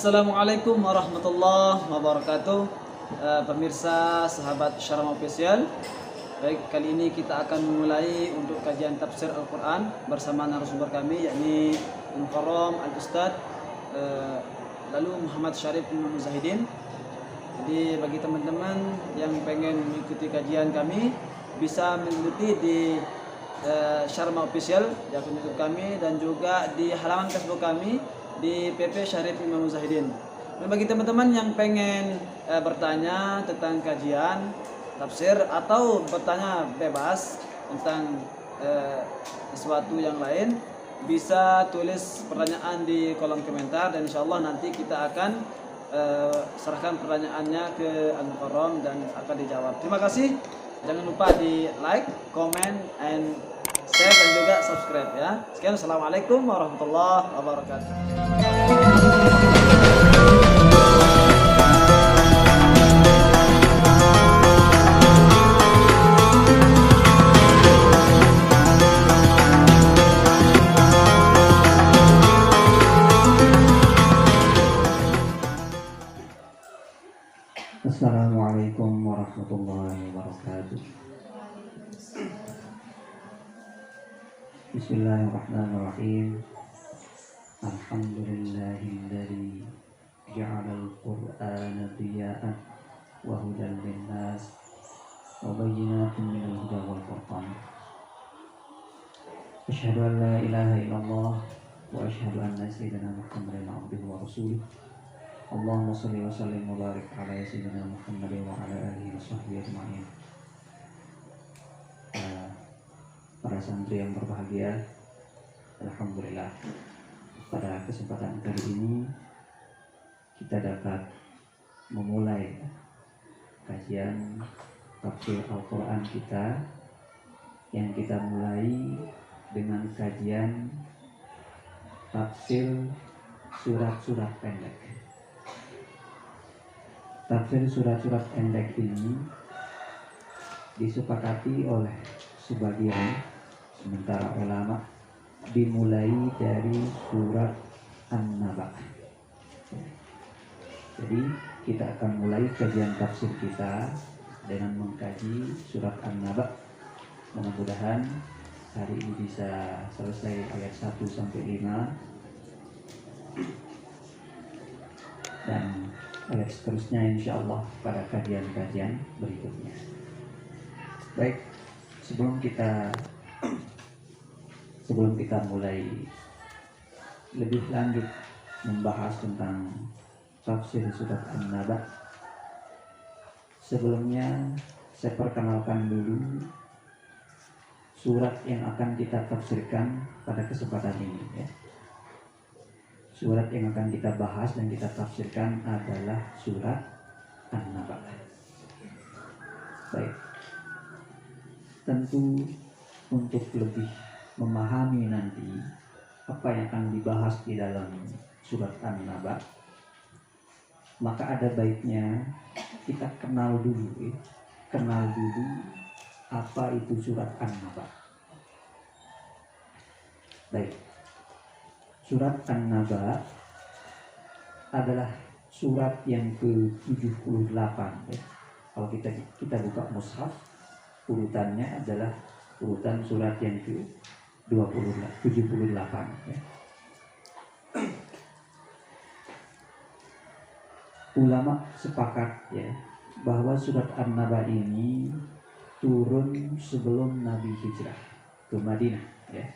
Assalamualaikum warahmatullahi wabarakatuh. Pemirsa sahabat Syarama Official. Baik, kali ini kita akan memulai untuk kajian tafsir Al-Quran bersama narasumber kami, yakni Al-Mukarram Al-Ustadz lalu Muhammad Syarif Imam Muzahidin. Jadi bagi teman-teman yang pengen mengikuti kajian kami, bisa mengikuti di Syarama Official di akun YouTube kami, dan juga di halaman Facebook kami di PP Syarif Imam Muzahidin. Dan bagi teman-teman yang pengen bertanya tentang kajian tafsir atau bertanya bebas tentang sesuatu yang lain, bisa tulis pertanyaan di kolom komentar, dan insyaallah nanti kita akan serahkan pertanyaannya ke Al-Mukarram dan akan dijawab. Terima kasih. Jangan lupa di like, comment, and share, dan juga subscribe ya. Sekian, assalamualaikum warahmatullahi wabarakatuh. Assalamualaikum warahmatullahi wabarakatuh. Bismillahirrahmanirrahim. Alhamdulillahilladzi ja'alal qur'ana diya'an wa hudan linnas wa bayyinatin minal huda wal furqan. Asyhadu an la ilaha illallah wa asyhadu anna sayyidina Muhammadan abduhu wa rasuluh. Allahumma shalli wa sallim wa barik ala sayyidina Muhammad wa ala alihi wa sahbihi ajma'in. Para santri yang berbahagia, alhamdulillah pada kesempatan kali ini kita dapat memulai kajian tafsir Al-Quran kita, yang kita mulai dengan kajian tafsir surat-surat pendek. Tafsir surat-surat pendek ini disepakati oleh sebagian sementara ulama dimulai dari surat An-Naba. Jadi kita akan mulai kajian tafsir kita dengan mengkaji surat An-Naba. Mudah-mudahan hari ini bisa selesai ayat 1 sampai 5 dan ayat seterusnya insyaallah pada kajian-kajian berikutnya. Baik, sebelum kita mulai lebih lanjut membahas tentang tafsir surat An-Naba, sebelumnya saya perkenalkan dulu surat yang akan kita tafsirkan pada kesempatan ini ya. Surat yang akan kita bahas dan kita tafsirkan adalah surat An-Naba. Baik. Tentu untuk lebih memahami nanti apa yang akan dibahas di dalam surat An-Naba, maka ada baiknya kita kenal dulu apa itu surat An-Naba. Baik. Surat An-Naba adalah surat yang ke-78 ya. Kalau kita buka mushaf, urutannya adalah urutan surat yang ke-78 ya. Ulama sepakat ya bahwa surat An-Naba ini turun sebelum Nabi hijrah ke Madinah ya.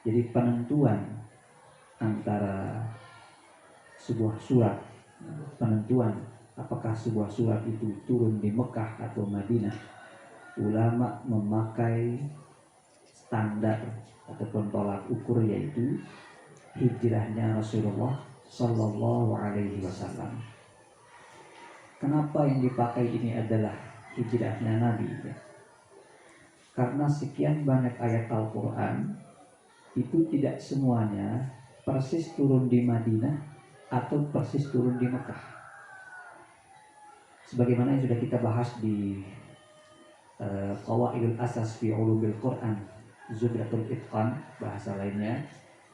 Jadi penentuan antara sebuah surat, penentuan apakah sebuah surat itu turun di Mekah atau Madinah, ulama memakai standar ataupun tolak ukur, yaitu hijrahnya Rasulullah Sallallahu Alaihi Wasallam. Kenapa yang dipakai ini adalah hijrahnya Nabi ya? Karena sekian banyak ayat Al-Quran itu tidak semuanya persis turun di Madinah atau persis turun di Mekah. Sebagaimana yang sudah kita bahas di Qawaidul Asas fi Ulumil Quran, Zubratul Itqan bahasa lainnya,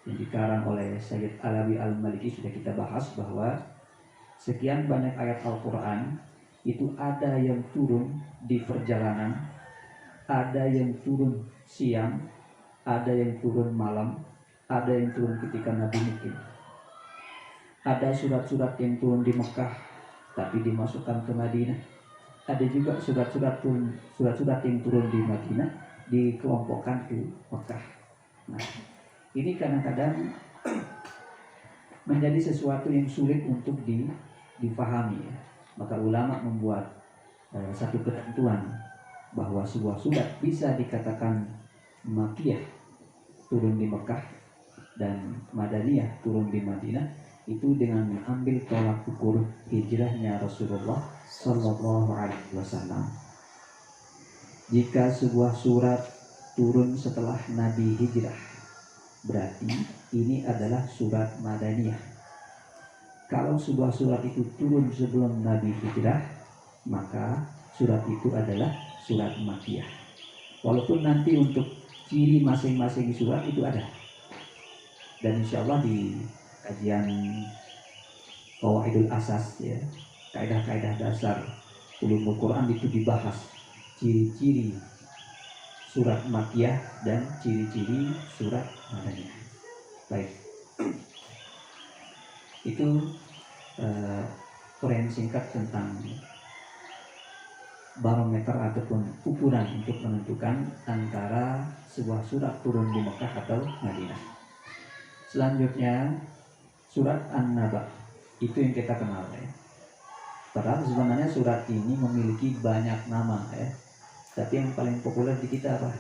yang dikarang oleh Sayyid Alawi Al-Maliki sudah kita bahas bahwa sekian banyak ayat Al-Quran itu ada yang turun di perjalanan, ada yang turun siang, ada yang turun malam, ada yang turun ketika Nabi mukim. Ada surat-surat yang turun di Mekah tapi dimasukkan ke Madinah. Ada juga surat-surat yang turun di Madinah dikelompokkan ke Mekah. Nah, ini kadang-kadang menjadi sesuatu yang sulit untuk difahami. Maka ulama membuat satu ketentuan bahwa sebuah surat bisa dikatakan Makkiyah, turun di Mekah, dan Madaniyah, turun di Madinah, itu dengan mengambil tolak ukur hijrahnya Rasulullah Sallallahu Alaihi Wasallam. Jika sebuah surat turun setelah Nabi hijrah, berarti ini adalah surat Madaniyah. Kalau sebuah surat itu turun sebelum Nabi hijrah, maka surat itu adalah surat Makkiyah. Walaupun nanti untuk ciri masing-masing surat itu ada. Dan insya Allah di kajian Qawaidul Asas, ya, kaidah-kaidah dasar ulumul Quran itu dibahas ciri-ciri surat Makkiyah dan ciri-ciri surat Madaniyah. Baik, itu uraian singkat tentang barometer ataupun ukuran untuk menentukan antara sebuah surat turun di Mekah atau Madinah. Selanjutnya surat An-Naba, itu yang kita kenal, ya. Padahal sebenarnya surat ini memiliki banyak nama, ya. Tapi yang paling populer di kita apa?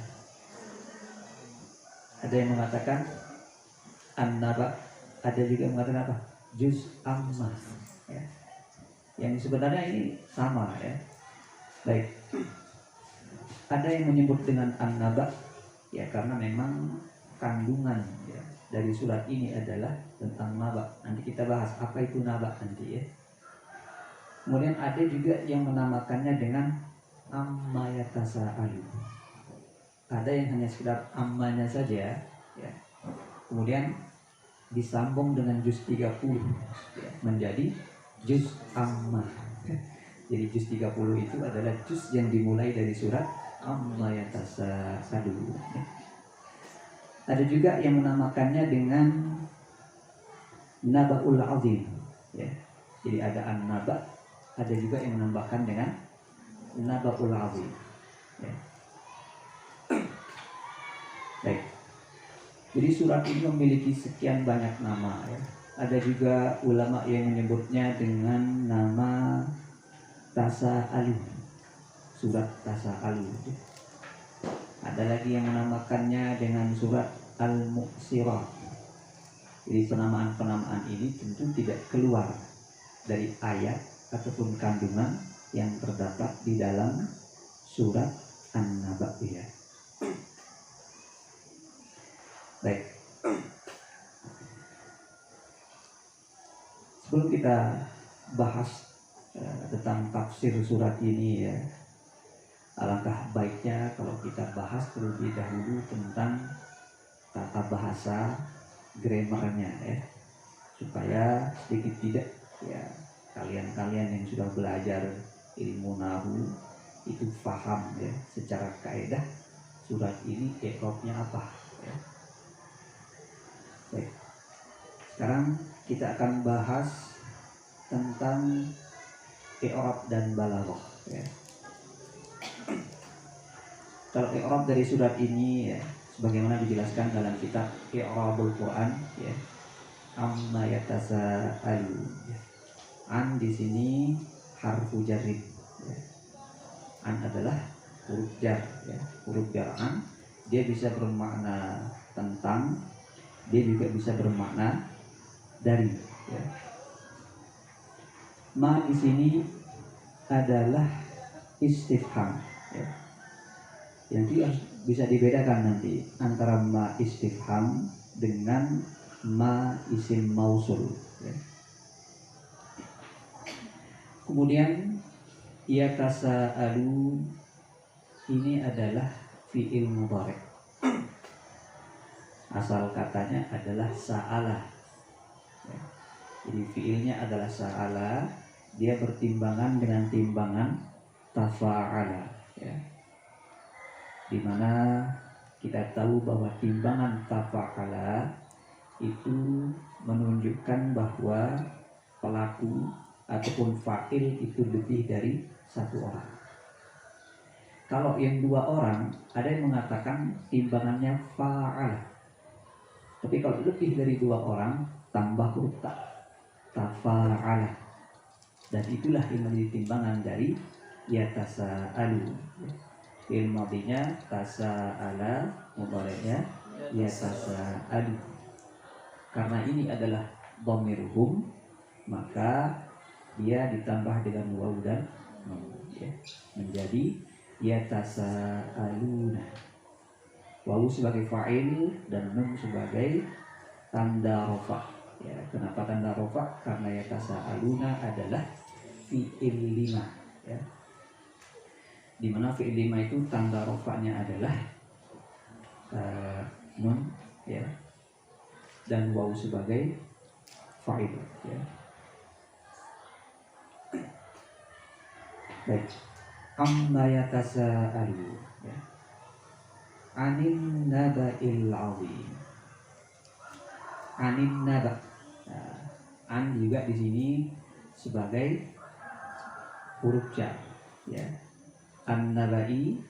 Ada yang mengatakan An-Naba, ada juga yang mengatakan apa? Juz Ammah, ya. Yang sebenarnya ini sama, ya. Baik, ada yang menyebut dengan An-Naba, ya, karena memang kandungan, ya, dari surat ini adalah tentang naba. Nanti kita bahas apa itu naba nanti, ya. Kemudian ada juga yang menamakannya dengan Amma Yatasa'alu. Ada yang hanya sekedar ammanya saja, ya. Kemudian disambung dengan juz 30, ya, menjadi juz Ammah. Jadi juz 30 itu adalah juz yang dimulai dari surat Amma Yatasa'alu, ya. Ada juga yang menamakannya dengan Naba'ul Azim, ya. Jadi ada An-Naba, ada juga yang menambahkan dengan Naba'ul Azim, ya. Baik. Jadi surat ini memiliki sekian banyak nama, ya. Ada juga ulama yang menyebutnya dengan nama Tasa'alu, surat Tasa'alu. Ada lagi yang menamakannya dengan surat Al-Mu'sirah. Jadi penamaan-penamaan ini tentu tidak keluar dari ayat ataupun kandungan yang terdapat di dalam surat An-Naba, ya. Baik. Sebelum kita bahas tentang tafsir surat ini, ya, alangkah baiknya kalau kita bahas terlebih dahulu tentang tata bahasa, grammarnya, ya, supaya sedikit tidak, ya, kalian-kalian yang sudah belajar ilmu nahwu itu paham, ya, secara kaidah surat ini i'rabnya apa, ya. Baik. Sekarang kita akan bahas tentang i'rab dan balaghah, ya. Kalau i'rab dari surat ini, ya, sebagaimana dijelaskan dalam kitab I'rabul Quran, ya, Amma Yatasa'alu, ya. An di sini harfu jarrid, ya. An adalah huruf jar, ya. Huruf jar an, dia bisa bermakna tentang, dia juga bisa bermakna dari, ya. Ma di sini adalah istifham, ya. Yang bisa dibedakan nanti antara ma istifham dengan ma isim mausul, ya. Kemudian yatasa'alu ini adalah fi'il mudhari'. Asal katanya adalah sa'ala. Ya. Jadi fiilnya adalah sa'ala, dia bertimbangan dengan timbangan tafa'ala. Ya. Dimana kita tahu bahwa timbangan tafa'ala itu menunjukkan bahwa pelaku ataupun fa'il itu lebih dari satu orang. Kalau yang dua orang, ada yang mengatakan timbangannya fa'ala. Tapi kalau lebih dari dua orang, tambah huruf ta, tafa'ala. Dan itulah yang menjadi timbangan dari yatasa'alu. Fi'il madhinya tasa'ala, mudhari'nya yatasa'alu. Karena ini adalah dhamirhum, maka dia ditambah dengan waw dan nun, ya, menjadi yatasa'aluna. Waw sebagai fa'il dan nun sebagai tanda rafa. Ya, kenapa tanda rafa? Karena yatasa'aluna adalah fi'il lima, ya. Di mana fi'il lima itu tanda rafanya adalah nun, ya, dan waw sebagai fa'il, ya. Baik. Amma yatasa'alu, ya. Anin naba'il 'azim. Anin naba. Nah, an juga di sini sebagai huruf jar, ya. An-naba'i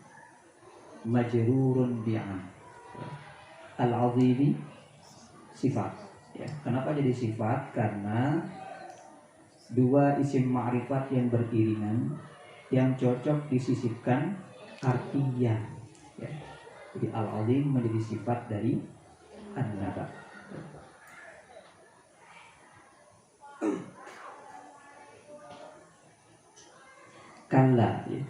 majrurun bi'an. Al-'azimi sifat, ya. Kenapa jadi sifat? Karena dua isim ma'rifat yang beriringan yang cocok disisipkan artinya, ya. Jadi al-'azim menjadi sifat dari an-naba. Kalla, ya.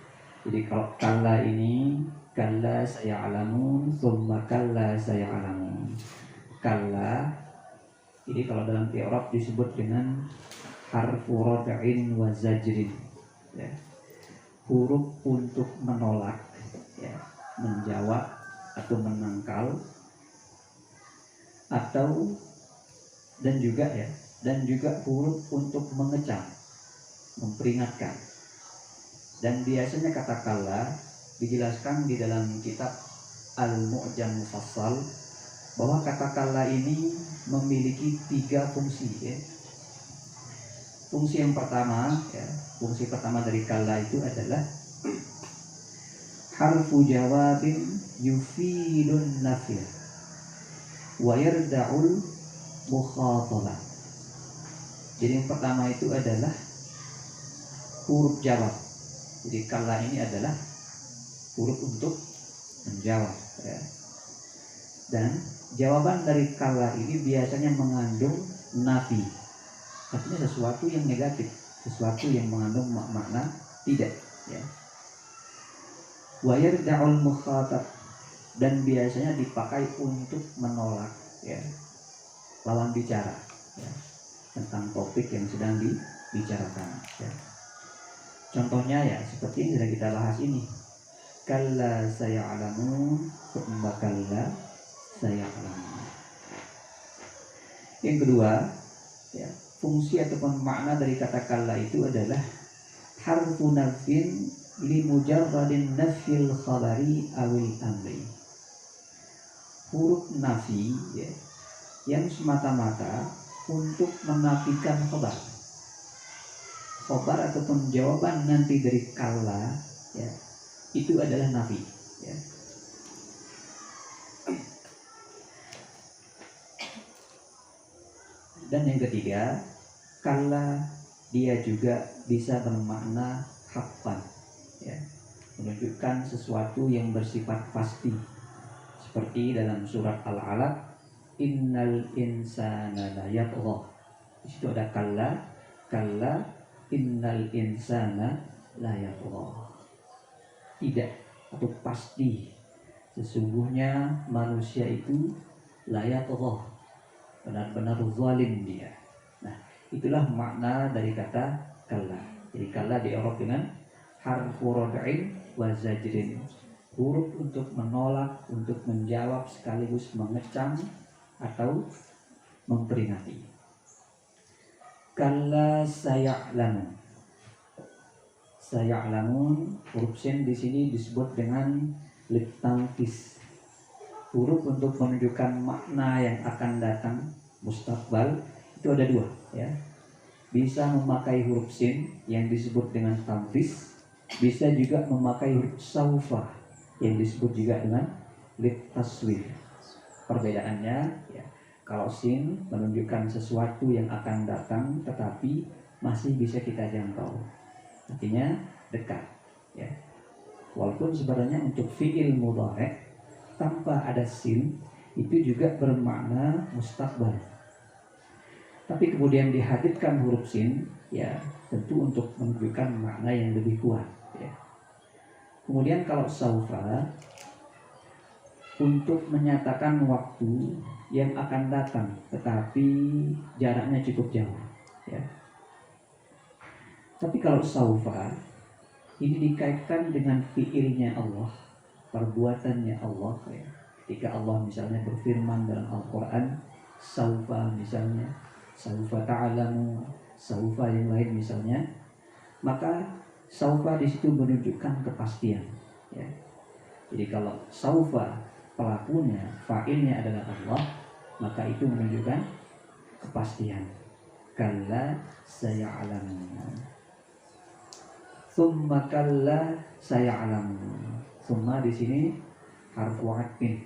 Jadi kalau kalla ini kalla saya'lamun, tsumma kalla saya'lamun. Kalla ini kalau dalam i'rab disebut dengan harfu rad'in wa zajrin, ya. Huruf untuk menolak, ya, menjawab atau menangkal, atau dan juga huruf untuk mengecam, memperingatkan. Dan biasanya kata kalla dijelaskan di dalam kitab Al-Mu'jam Mufassal bahwa kata kalla ini memiliki 3 fungsi, ya. Fungsi yang pertama, ya, fungsi pertama dari kalla itu adalah harfu jawabin yufidun nafiyah wa yarda'ul mukhatabah. Jadi yang pertama itu adalah huruf jawab. Jadi kalla ini adalah huruf untuk menjawab, ya. Dan jawaban dari kalla ini biasanya mengandung nafi, artinya sesuatu yang negatif, sesuatu yang mengandung makna tidak, ya. Wa yarda'ul mukhatab, dan biasanya dipakai untuk menolak, ya, lawan bicara, ya, tentang topik yang sedang dibicarakan, ya. Contohnya ya seperti yang sudah kita bahas ini. Kalla saya'lamun, tsumma kalla saya'lamun. Yang kedua, ya, fungsi ataupun makna dari kata kalla itu adalah harfu nafin li mujarradin nafil khabari awil amri. Huruf nafi, ya, yang semata-mata untuk menafikan khabar. Khobar ataupun jawaban nanti dari kalla, ya, itu adalah nafi, ya. Dan yang ketiga, kalla dia juga bisa bermakna haqqan, ya, menunjukkan sesuatu yang bersifat pasti, seperti dalam surat Al-Alaq, innal insana la yatgha. Di situ ada kalla innal insana la yatgha. Tidak atau pasti, sesungguhnya manusia itu la yatgha, benar-benar zalim dia. Nah, itulah makna dari kata kalla. Jadi kalla di-i'rab dengan harfu rad'in wa zajrin, huruf untuk menolak, untuk menjawab sekaligus mengecam, atau memperingati. Kalla saya'lamun. Saya'lamun, huruf sin di sini disebut dengan litanfis. Huruf untuk menunjukkan makna yang akan datang, mustaqbal, itu ada dua, ya. Bisa memakai huruf sin yang disebut dengan tanfis, bisa juga memakai huruf saufa yang disebut juga dengan litaswir. Perbedaannya, ya, kalau sin menunjukkan sesuatu yang akan datang tetapi masih bisa kita jangkau, artinya dekat, ya. Walaupun sebenarnya untuk fi'il mudhari' tanpa ada sin itu juga bermakna mustaqbal. Tapi kemudian dihadirkan huruf sin, ya, tentu untuk menunjukkan makna yang lebih kuat, ya. Kemudian kalau saufa untuk menyatakan waktu yang akan datang tetapi jaraknya cukup jauh, ya. Tapi kalau saufa ini dikaitkan dengan fi'ilnya Allah, perbuatannya Allah, ya. Ketika Allah misalnya berfirman dalam Al-Quran, saufa misalnya, saufa ta'alamu, saufa yang lain misalnya, maka saufa di situ menunjukkan kepastian, ya. Jadi kalau saufa pelakunya, fa'ilnya adalah Allah, maka itu menunjukkan kepastian. Kalla saya'lamun. Tsumma kalla saya'lamun. Tsumma di sini harfu atfin.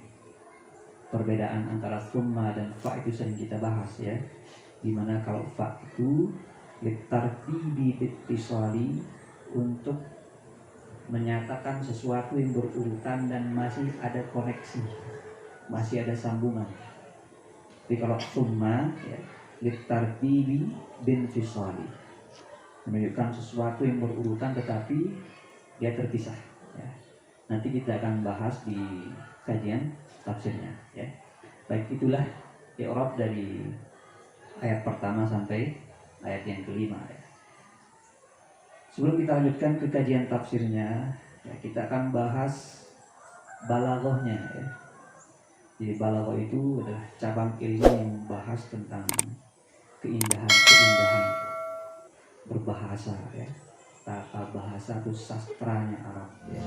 Perbedaan antara tsumma dan fa itu sering kita bahas, ya. Dimana kalau fa itu litartibi bittisali, untuk menyatakan sesuatu yang berurutan dan masih ada koneksi, masih ada sambungan. Tapi kalau tsumma, ya, litartibi binfisali, menunjukkan sesuatu yang berurutan tetapi dia terpisah, ya. Nanti kita akan bahas di kajian tafsirnya, ya. Baik, itulah i'rab dari ayat pertama sampai ayat yang kelima, ya. Sebelum kita lanjutkan ke kajian tafsirnya, ya, kita akan bahas balaghahnya, ya. Jadi balaghah itu adalah cabang ilmu yang membahas tentang keindahan berbahasa, ya. Tata bahasa itu sastranya Arab, ya.